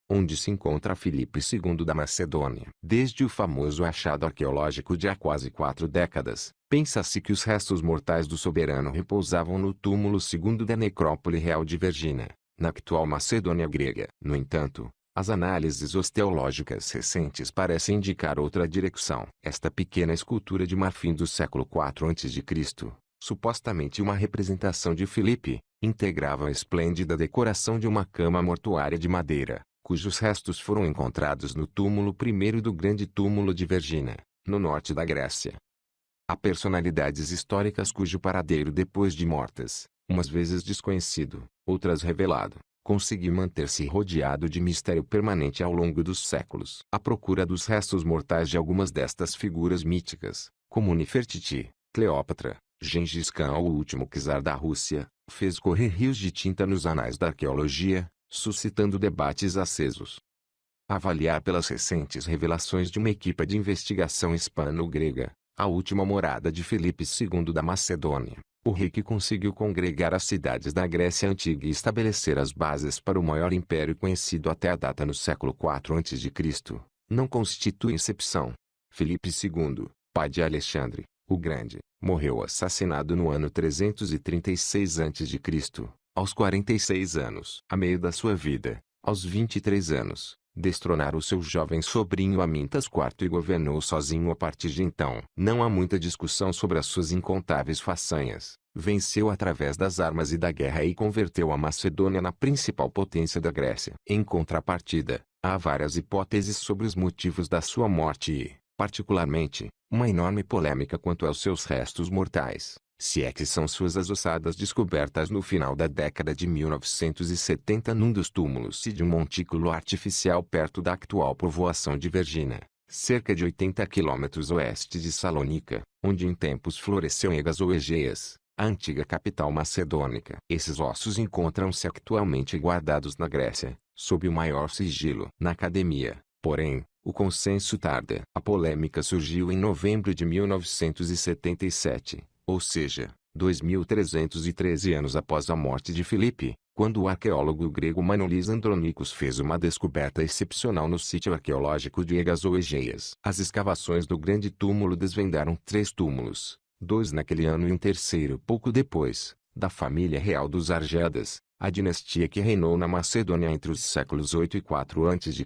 onde se encontra Filipe II da Macedônia. Desde o famoso achado arqueológico de há quase 4 décadas, pensa-se que os restos mortais do soberano repousavam no túmulo segundo da necrópole real de Vergina, na atual Macedônia grega. No entanto, as análises osteológicas recentes parecem indicar outra direção. Esta pequena escultura de marfim do século IV a.C., supostamente uma representação de Filipe, integrava a esplêndida decoração de uma cama mortuária de madeira, cujos restos foram encontrados no túmulo primeiro do grande túmulo de Vergina, no norte da Grécia. Há personalidades históricas cujo paradeiro depois de mortas, umas vezes desconhecido, outras revelado, conseguiu manter-se rodeado de mistério permanente ao longo dos séculos. A procura dos restos mortais de algumas destas figuras míticas, como Nefertiti, Cleópatra, Gengis Khan ou o último czar da Rússia, fez correr rios de tinta nos anais da arqueologia, suscitando debates acesos. A avaliar pelas recentes revelações de uma equipe de investigação hispano-grega, a última morada de Filipe II da Macedônia, o rei que conseguiu congregar as cidades da Grécia Antiga e estabelecer as bases para o maior império conhecido até a data no século IV a.C., não constitui exceção. Filipe II, pai de Alexandre, o Grande, morreu assassinado no ano 336 a.C., aos 46 anos. A meio da sua vida, aos 23 anos, destronaram seu jovem sobrinho Amintas IV e governou sozinho a partir de então. Não há muita discussão sobre as suas incontáveis façanhas. Venceu através das armas e da guerra e converteu a Macedônia na principal potência da Grécia. Em contrapartida, há várias hipóteses sobre os motivos da sua morte e, particularmente, uma enorme polêmica quanto aos seus restos mortais, se é que são suas as ossadas descobertas no final da década de 1970 num dos túmulos de um montículo artificial perto da atual povoação de Vergina, cerca de 80 quilômetros oeste de Salônica, onde em tempos floresceu Egas ou Egeias, a antiga capital macedônica. Esses ossos encontram-se atualmente guardados na Grécia, sob o maior sigilo. Na academia, porém, o consenso tarda. A polêmica surgiu em novembro de 1977. Ou seja, 2.313 anos após a morte de Filipe, quando o arqueólogo grego Manolis Andronicos fez uma descoberta excepcional no sítio arqueológico de Egas ou Egeias. As escavações do grande túmulo desvendaram 3 túmulos, 2 naquele ano e um terceiro pouco depois, da família real dos Argédas, a dinastia que reinou na Macedônia entre os séculos 8 e 4 a.C.,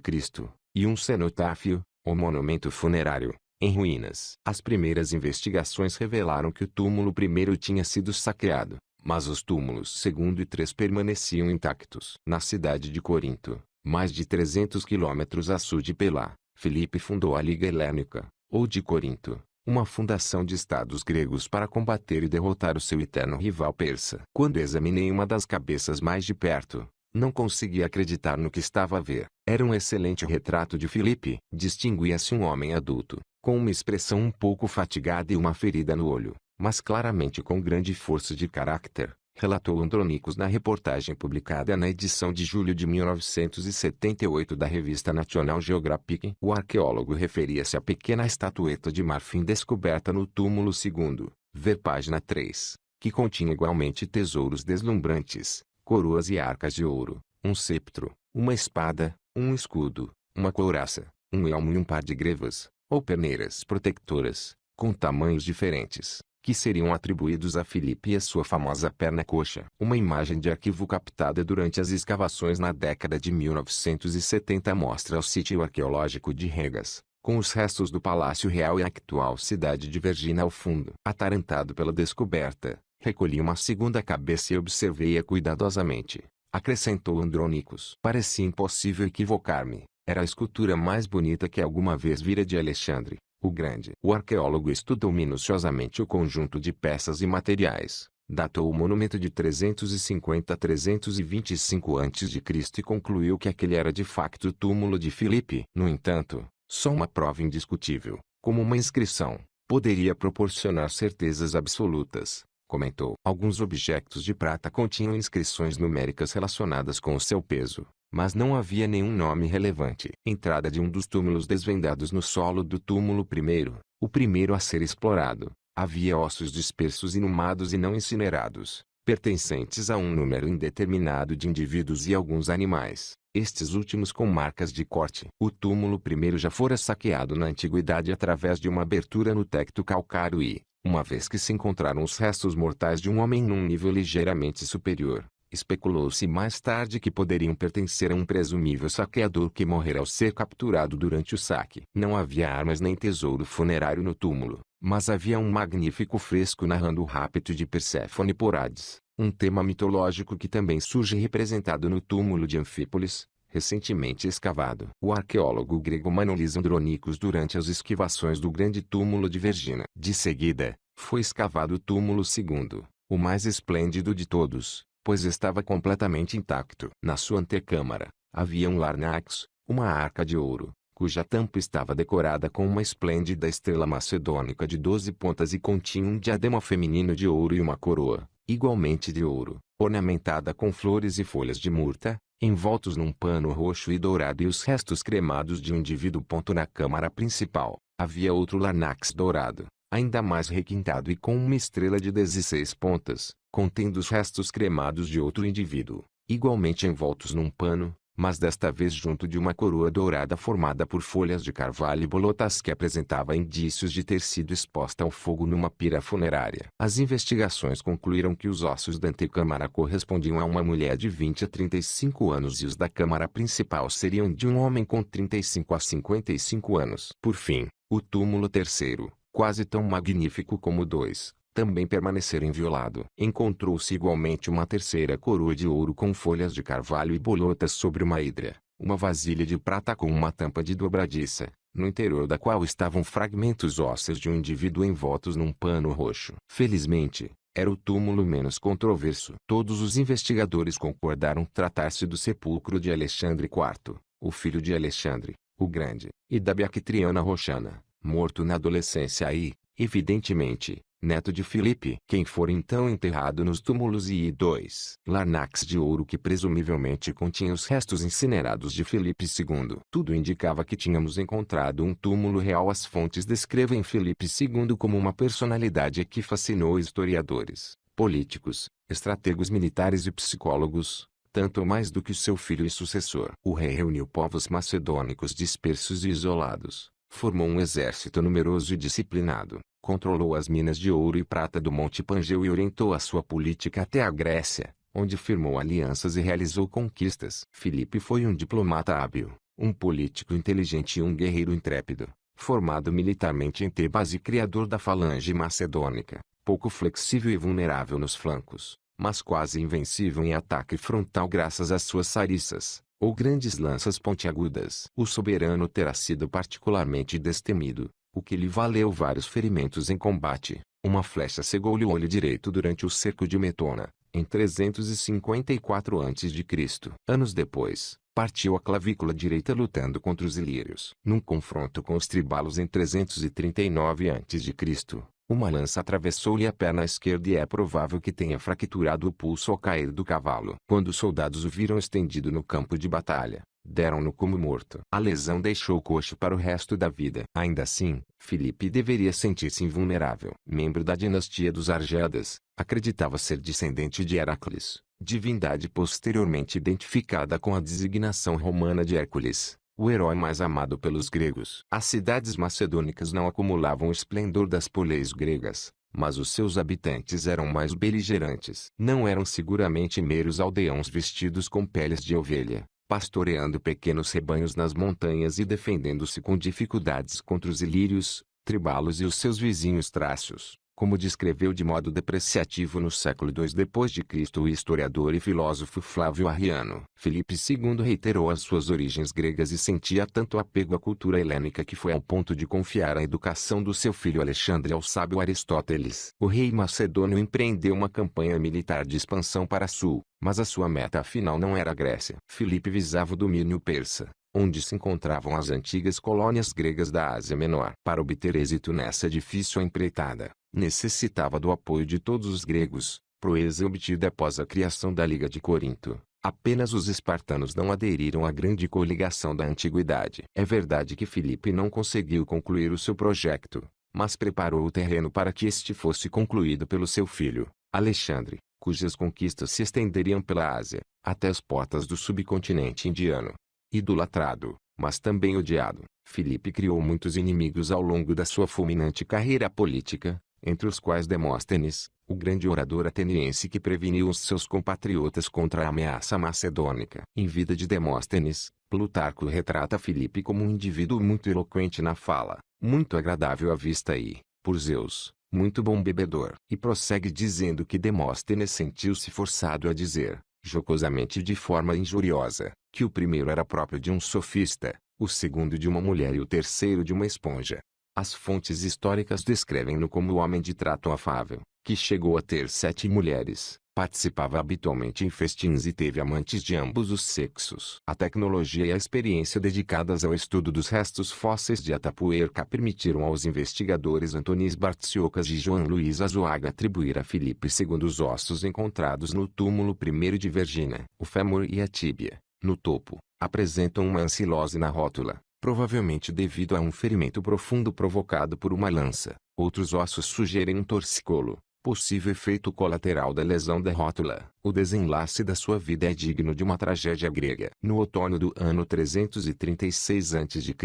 e um cenotáfio, ou monumento funerário, em ruínas. As primeiras investigações revelaram que o túmulo primeiro tinha sido saqueado, mas os túmulos segundo e 3 permaneciam intactos. Na cidade de Corinto, mais de 300 quilômetros a sul de Pelá, Filipe fundou a Liga Helênica, ou de Corinto, uma fundação de estados gregos para combater e derrotar o seu eterno rival persa. Quando examinei uma das cabeças mais de perto, não conseguia acreditar no que estava a ver. Era um excelente retrato de Filipe. Distinguia-se um homem adulto, com uma expressão um pouco fatigada e uma ferida no olho, mas claramente com grande força de caráter, relatou Andronicos na reportagem publicada na edição de julho de 1978 da revista National Geographic. O arqueólogo referia-se à pequena estatueta de marfim descoberta no túmulo segundo, ver página 3, que continha igualmente tesouros deslumbrantes, coroas e arcas de ouro, um ceptro, uma espada, um escudo, uma couraça, um elmo e um par de grevas, ou peneiras protectoras, com tamanhos diferentes, que seriam atribuídos a Filipe e a sua famosa perna coxa. Uma imagem de arquivo captada durante as escavações na década de 1970 mostra o sítio arqueológico de Regas, com os restos do Palácio Real e a atual cidade de Vergina ao fundo. Atarantado pela descoberta, recolhi uma segunda cabeça e observei-a cuidadosamente, acrescentou Andronicos. Parecia impossível equivocar-me. Era a escultura mais bonita que alguma vez vira de Alexandre, o Grande. O arqueólogo estudou minuciosamente o conjunto de peças e materiais, datou o monumento de 350 a 325 a.C. e concluiu que aquele era de facto o túmulo de Filipe. No entanto, só uma prova indiscutível, como uma inscrição, poderia proporcionar certezas absolutas, comentou. Alguns objetos de prata continham inscrições numéricas relacionadas com o seu peso, mas não havia nenhum nome relevante. Entrada de um dos túmulos desvendados no solo do túmulo primeiro, o primeiro a ser explorado, havia ossos dispersos inumados e não incinerados, pertencentes a um número indeterminado de indivíduos e alguns animais, estes últimos com marcas de corte. O túmulo primeiro já fora saqueado na antiguidade através de uma abertura no tecto calcário e, uma vez que se encontraram os restos mortais de um homem num nível ligeiramente superior, especulou-se mais tarde que poderiam pertencer a um presumível saqueador que morrera ao ser capturado durante o saque. Não havia armas nem tesouro funerário no túmulo, mas havia um magnífico fresco narrando o rapto de Perséfone por Hades, um tema mitológico que também surge representado no túmulo de Anfípolis, recentemente escavado. O arqueólogo grego Manolis Andronicos durante as esquivações do grande túmulo de Vergina. De seguida, foi escavado o túmulo segundo, o mais esplêndido de todos, pois estava completamente intacto. Na sua antecâmara, havia um larnax, uma arca de ouro, cuja tampa estava decorada com uma esplêndida estrela macedônica de 12 pontas e continha um diadema feminino de ouro e uma coroa, igualmente de ouro, ornamentada com flores e folhas de murta, envoltos num pano roxo e dourado e os restos cremados de um indivíduo. Na câmara principal, havia outro larnax dourado, ainda mais requintado e com uma estrela de 16 pontas, contendo os restos cremados de outro indivíduo, igualmente envoltos num pano, mas desta vez junto de uma coroa dourada formada por folhas de carvalho e bolotas que apresentava indícios de ter sido exposta ao fogo numa pira funerária. As investigações concluíram que os ossos da antecâmara correspondiam a uma mulher de 20 a 35 anos e os da câmara principal seriam de um homem com 35 a 55 anos. Por fim, o túmulo terceiro, quase tão magnífico como o dois, também permanecera inviolado. Encontrou-se igualmente uma terceira coroa de ouro com folhas de carvalho e bolotas sobre uma hidra, uma vasilha de prata com uma tampa de dobradiça, no interior da qual estavam fragmentos ósseos de um indivíduo envoltos num pano roxo. Felizmente, era o túmulo menos controverso. Todos os investigadores concordaram tratar-se do sepulcro de Alexandre IV, o filho de Alexandre, o Grande, e da Bactriana Roxana, morto na adolescência e, evidentemente, neto de Filipe, quem for então enterrado nos túmulos II. Larnax de ouro que presumivelmente continha os restos incinerados de Filipe II. Tudo indicava que tínhamos encontrado um túmulo real. As fontes descrevem Filipe II como uma personalidade que fascinou historiadores, políticos, estrategos militares e psicólogos, tanto mais do que seu filho e sucessor. O rei reuniu povos macedônicos dispersos e isolados, formou um exército numeroso e disciplinado, controlou as minas de ouro e prata do Monte Pangeu e orientou a sua política até a Grécia, onde firmou alianças e realizou conquistas. Filipe foi um diplomata hábil, um político inteligente e um guerreiro intrépido, formado militarmente em Tebas e criador da falange macedônica, pouco flexível e vulnerável nos flancos, mas quase invencível em ataque frontal graças às suas sariças, ou grandes lanças pontiagudas. O soberano terá sido particularmente destemido, o que lhe valeu vários ferimentos em combate. Uma flecha cegou-lhe o olho direito durante o cerco de Metona, em 354 a.C. Anos depois, partiu a clavícula direita lutando contra os ilírios. Num confronto com os tribalos em 339 a.C., uma lança atravessou-lhe a perna esquerda e é provável que tenha fraturado o pulso ao cair do cavalo. Quando os soldados o viram estendido no campo de batalha, deram-no como morto. A lesão deixou coxo para o resto da vida. Ainda assim, Filipe deveria sentir-se invulnerável. Membro da dinastia dos Argédas, acreditava ser descendente de Heracles, divindade posteriormente identificada com a designação romana de Hércules, o herói mais amado pelos gregos. As cidades macedônicas não acumulavam o esplendor das poleis gregas, mas os seus habitantes eram mais beligerantes. Não eram seguramente meros aldeões vestidos com peles de ovelha, pastoreando pequenos rebanhos nas montanhas e defendendo-se com dificuldades contra os ilírios, tribalos e os seus vizinhos trácios, como descreveu de modo depreciativo no século II d.C. o historiador e filósofo Flávio Arriano. Filipe II reiterou as suas origens gregas e sentia tanto apego à cultura helênica que foi ao ponto de confiar a educação do seu filho Alexandre ao sábio Aristóteles. O rei macedônio empreendeu uma campanha militar de expansão para sul, mas a sua meta afinal não era a Grécia. Filipe visava o domínio persa, onde se encontravam as antigas colônias gregas da Ásia Menor. Para obter êxito nessa difícil empreitada, necessitava do apoio de todos os gregos, proeza obtida após a criação da Liga de Corinto. Apenas os espartanos não aderiram à grande coligação da antiguidade. É verdade que Filipe não conseguiu concluir o seu projeto, mas preparou o terreno para que este fosse concluído pelo seu filho, Alexandre, cujas conquistas se estenderiam pela Ásia, até as portas do subcontinente indiano. Idolatrado, mas também odiado, Filipe criou muitos inimigos ao longo da sua fulminante carreira política, entre os quais Demóstenes, o grande orador ateniense que preveniu os seus compatriotas contra a ameaça macedônica. Em Vida de Demóstenes, Plutarco retrata Filipe como um indivíduo muito eloquente na fala, muito agradável à vista e, por Zeus, muito bom bebedor. E prossegue dizendo que Demóstenes sentiu-se forçado a dizer, jocosamente e de forma injuriosa, que o primeiro era próprio de um sofista, o segundo de uma mulher e o terceiro de uma esponja. As fontes históricas descrevem-no como homem de trato afável, que chegou a ter 7 mulheres, participava habitualmente em festins e teve amantes de ambos os sexos. A tecnologia e a experiência dedicadas ao estudo dos restos fósseis de Atapuerca permitiram aos investigadores Antonis Bartziocas e João Luiz Azuaga atribuir a Filipe II os ossos encontrados no túmulo I de Vergina. O fêmur e a tíbia, no topo, apresentam uma ancilose na rótula, provavelmente devido a um ferimento profundo provocado por uma lança. Outros ossos sugerem um torcicolo, possível efeito colateral da lesão da rótula. O desenlace da sua vida é digno de uma tragédia grega. No outono do ano 336 a.C.,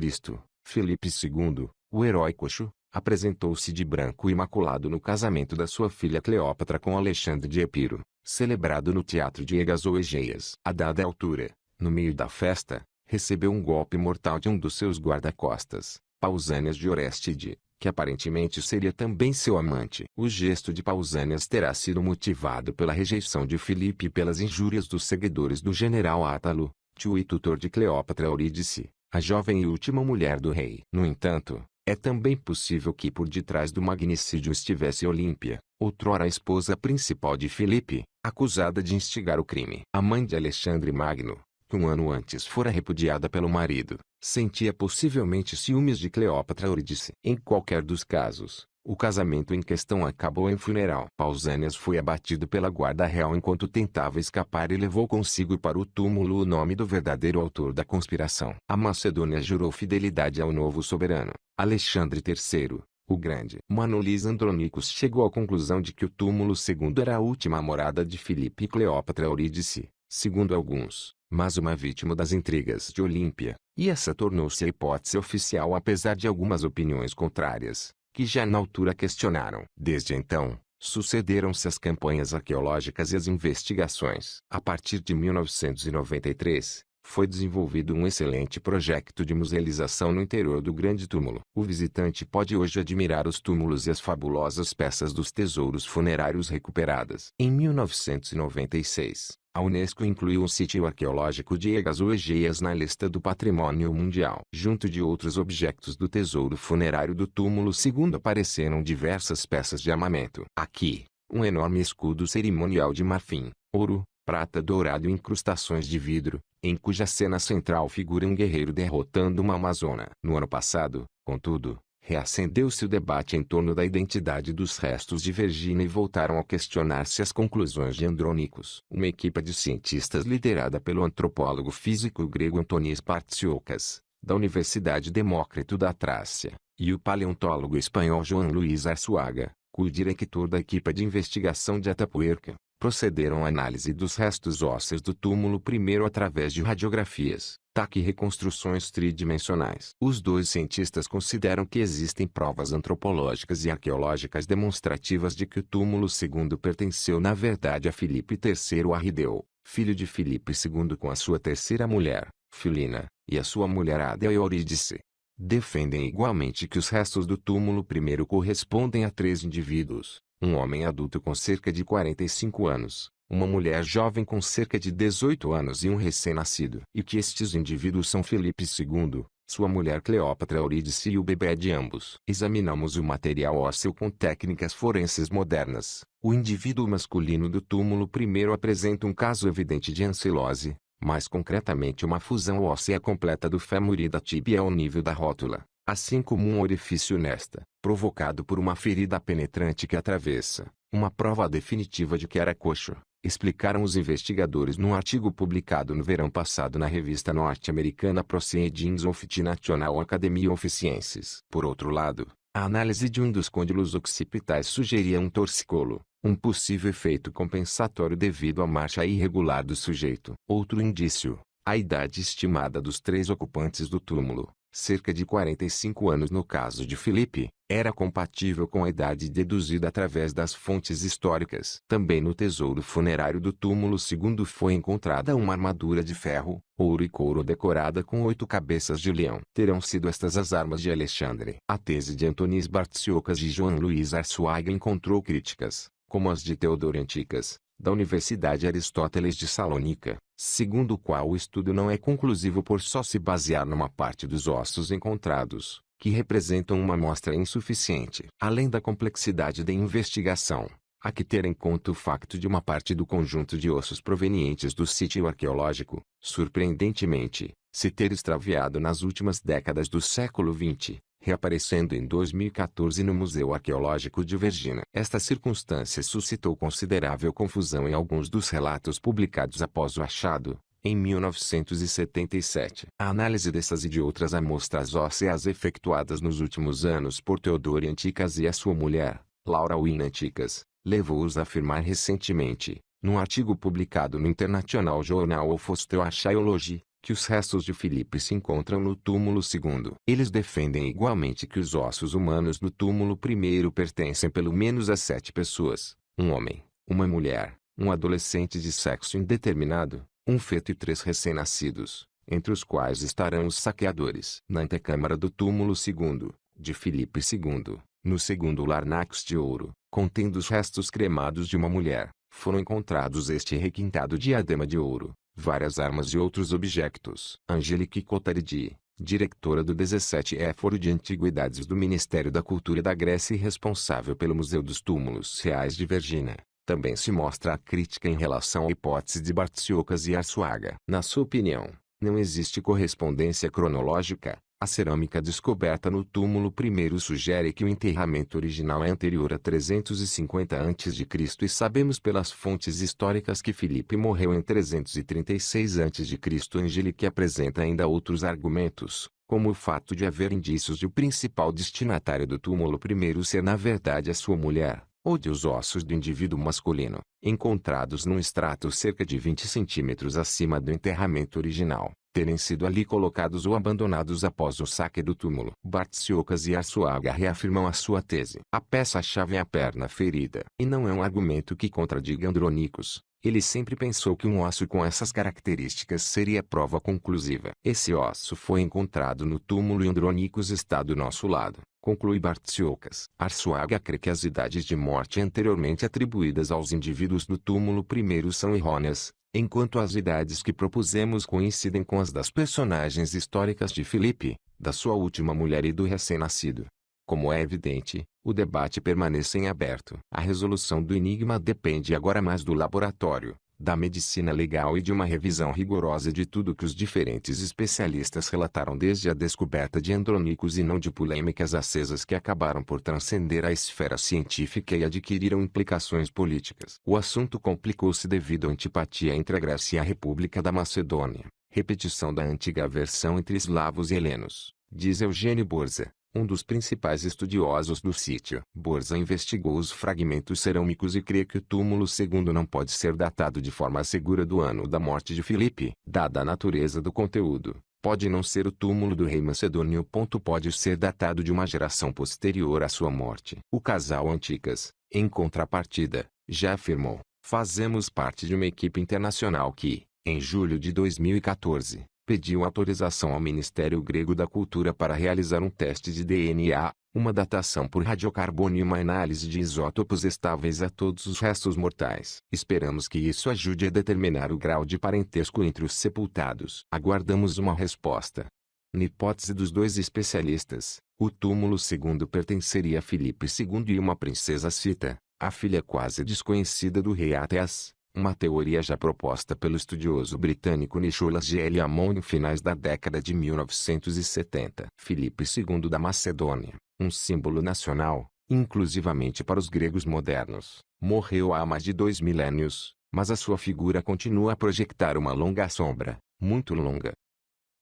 Filipe II, o herói coxo, apresentou-se de branco imaculado no casamento da sua filha Cleópatra com Alexandre de Epiro, celebrado no teatro de Egazoegeias. A dada altura, no meio da festa, recebeu um golpe mortal de um dos seus guarda-costas, Pausânias de Orestide, que aparentemente seria também seu amante. O gesto de Pausânias terá sido motivado pela rejeição de Filipe e pelas injúrias dos seguidores do general Átalo, tio e tutor de Cleópatra Eurídice, a jovem e última mulher do rei. No entanto, é também possível que por detrás do magnicídio estivesse Olímpia, outrora a esposa principal de Filipe, acusada de instigar o crime. A mãe de Alexandre Magno, que um ano antes fora repudiada pelo marido, sentia possivelmente ciúmes de Cleópatra Eurídice. Em qualquer dos casos, o casamento em questão acabou em funeral. Pausânias foi abatido pela guarda real enquanto tentava escapar e levou consigo para o túmulo o nome do verdadeiro autor da conspiração. A Macedônia jurou fidelidade ao novo soberano, Alexandre III, o Grande. Manolis Andronicos chegou à conclusão de que o túmulo II era a última morada de Filipe e Cleópatra Eurídice, segundo alguns, mas uma vítima das intrigas de Olímpia, e essa tornou-se a hipótese oficial apesar de algumas opiniões contrárias, que já na altura questionaram. Desde então, sucederam-se as campanhas arqueológicas e as investigações. A partir de 1993, foi desenvolvido um excelente projeto de musealização no interior do grande túmulo. O visitante pode hoje admirar os túmulos e as fabulosas peças dos tesouros funerários recuperadas. Em 1996, a Unesco incluiu o sítio arqueológico de Egazoegeias na lista do Patrimônio Mundial. Junto de outros objetos do tesouro funerário do túmulo II apareceram diversas peças de armamento. Aqui, um enorme escudo cerimonial de marfim, ouro, prata dourado e incrustações de vidro, em cuja cena central figura um guerreiro derrotando uma amazona. No ano passado, contudo, reacendeu-se o debate em torno da identidade dos restos de Vergina e voltaram a questionar-se as conclusões de Andronicos. Uma equipe de cientistas liderada pelo antropólogo físico grego Antonis Bartziocas, da Universidade Demócrito da Trácia, e o paleontólogo espanhol João Luiz Arzuaga, co-diretor da equipe de investigação de Atapuerca, procederam à análise dos restos ósseos do túmulo I através de radiografias, TAC e reconstruções tridimensionais. Os dois cientistas consideram que existem provas antropológicas e arqueológicas demonstrativas de que o túmulo II pertenceu na verdade a Filipe III Arrideu, filho de Filipe II com a sua terceira mulher, Filina, e a sua mulher Ádia Eurídice. Defendem igualmente que os restos do túmulo I correspondem a 3 indivíduos: um homem adulto com cerca de 45 anos, uma mulher jovem com cerca de 18 anos e um recém-nascido. E que estes indivíduos são Filipe II, sua mulher Cleópatra Eurídice e o bebê de ambos. Examinamos o material ósseo com técnicas forenses modernas. O indivíduo masculino do túmulo I apresenta um caso evidente de ancilose, mais concretamente uma fusão óssea completa do fêmur e da tíbia ao nível da rótula, assim como um orifício nesta, provocado por uma ferida penetrante que atravessa, uma prova definitiva de que era coxo, explicaram os investigadores num artigo publicado no verão passado na revista norte-americana Proceedings of the National Academy of Sciences. Por outro lado, a análise de um dos côndilos occipitais sugeria um torcicolo, um possível efeito compensatório devido à marcha irregular do sujeito. Outro indício, a idade estimada dos 3 ocupantes do túmulo, cerca de 45 anos no caso de Filipe, era compatível com a idade deduzida através das fontes históricas. Também no tesouro funerário do túmulo segundo foi encontrada uma armadura de ferro, ouro e couro decorada com 8 cabeças de leão. Terão sido estas as armas de Alexandre. A tese de Antonis Bartziocas e João Luiz Arçuaga encontrou críticas, como as de Teodoro Antigas, da Universidade Aristóteles de Salônica, segundo o qual o estudo não é conclusivo por só se basear numa parte dos ossos encontrados, que representam uma amostra insuficiente. Além da complexidade da investigação, há que ter em conta o facto de uma parte do conjunto de ossos provenientes do sítio arqueológico, surpreendentemente, se ter extraviado nas últimas décadas do século XX, reaparecendo em 2014 no Museu Arqueológico de Vergina. Esta circunstância suscitou considerável confusão em alguns dos relatos publicados após o achado, em 1977. A análise dessas e de outras amostras ósseas efetuadas nos últimos anos por Teodoro Antigas e a sua mulher, Laura Wynne Antigas, levou-os a afirmar recentemente, num artigo publicado no International Journal of Osteoarchaeology, que os restos de Filipe se encontram no túmulo segundo. Eles defendem igualmente que os ossos humanos do túmulo primeiro pertencem pelo menos a 7 pessoas, um homem, uma mulher, um adolescente de sexo indeterminado, um feto e 3 recém-nascidos, entre os quais estarão os saqueadores. Na antecâmara do túmulo segundo, de Filipe II, no segundo larnax de ouro, contendo os restos cremados de uma mulher, foram encontrados este requintado diadema de ouro, várias armas e outros objetos. Angelique Cotaridi, diretora do 17º Fórum de Antiguidades do Ministério da Cultura da Grécia e responsável pelo Museu dos Túmulos Reais de Vergina, também se mostra crítica em relação à hipótese de Bartziocas e Arçuaga. Na sua opinião, não existe correspondência cronológica. A cerâmica descoberta no túmulo primeiro sugere que o enterramento original é anterior a 350 a.C. e sabemos pelas fontes históricas que Filipe morreu em 336 a.C. Angelique apresenta ainda outros argumentos, como o fato de haver indícios de o principal destinatário do túmulo primeiro ser na verdade a sua mulher, ou de os ossos do indivíduo masculino, encontrados num estrato cerca de 20 centímetros acima do enterramento original, terem sido ali colocados ou abandonados após o saque do túmulo. Bartziocas e Arçuaga reafirmam a sua tese. A peça-chave é a perna ferida. E não é um argumento que contradiga Andronicos. Ele sempre pensou que um osso com essas características seria prova conclusiva. Esse osso foi encontrado no túmulo e Andronicos está do nosso lado, conclui Bartziocas. Arçuaga crê que as idades de morte anteriormente atribuídas aos indivíduos do túmulo primeiro são errôneas, enquanto as idades que propusemos coincidem com as das personagens históricas de Filipe, da sua última mulher e do recém-nascido. Como é evidente, o debate permanece em aberto. A resolução do enigma depende agora mais do laboratório, da medicina legal e de uma revisão rigorosa de tudo que os diferentes especialistas relataram desde a descoberta de Andronicos e não de polêmicas acesas que acabaram por transcender a esfera científica e adquiriram implicações políticas. O assunto complicou-se devido à antipatia entre a Grécia e a República da Macedônia, repetição da antiga versão entre eslavos e helenos, diz Eugênio Borza, um dos principais estudiosos do sítio. Borza investigou os fragmentos cerâmicos e crê que o túmulo segundo não pode ser datado de forma segura do ano da morte de Filipe. Dada a natureza do conteúdo, pode não ser o túmulo do rei macedônio. Pode ser datado de uma geração posterior à sua morte. O casal Antigas, em contrapartida, já afirmou: fazemos parte de uma equipe internacional que, em julho de 2014, pediu autorização ao Ministério Grego da Cultura para realizar um teste de DNA, uma datação por radiocarbono e uma análise de isótopos estáveis a todos os restos mortais. Esperamos que isso ajude a determinar o grau de parentesco entre os sepultados. Aguardamos uma resposta. Na hipótese dos 2 especialistas, o túmulo segundo pertenceria a Filipe II e uma princesa Cita, a filha quase desconhecida do rei Ateas. Uma teoria já proposta pelo estudioso britânico Nicholas G. L. Hammond em finais da década de 1970. Filipe II da Macedônia, um símbolo nacional, inclusivamente para os gregos modernos, morreu há mais de 2 milênios, mas a sua figura continua a projetar uma longa sombra, muito longa.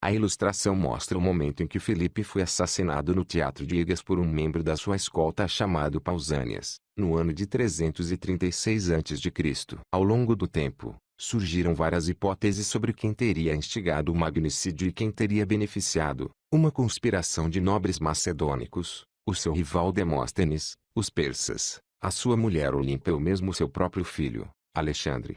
A ilustração mostra o momento em que Filipe foi assassinado no teatro de Egas por um membro da sua escolta chamado Pausanias, no ano de 336 a.C. Ao longo do tempo, surgiram várias hipóteses sobre quem teria instigado o magnicídio e quem teria beneficiado: uma conspiração de nobres macedônicos, o seu rival Demóstenes, os persas, a sua mulher Olímpia ou mesmo seu próprio filho, Alexandre.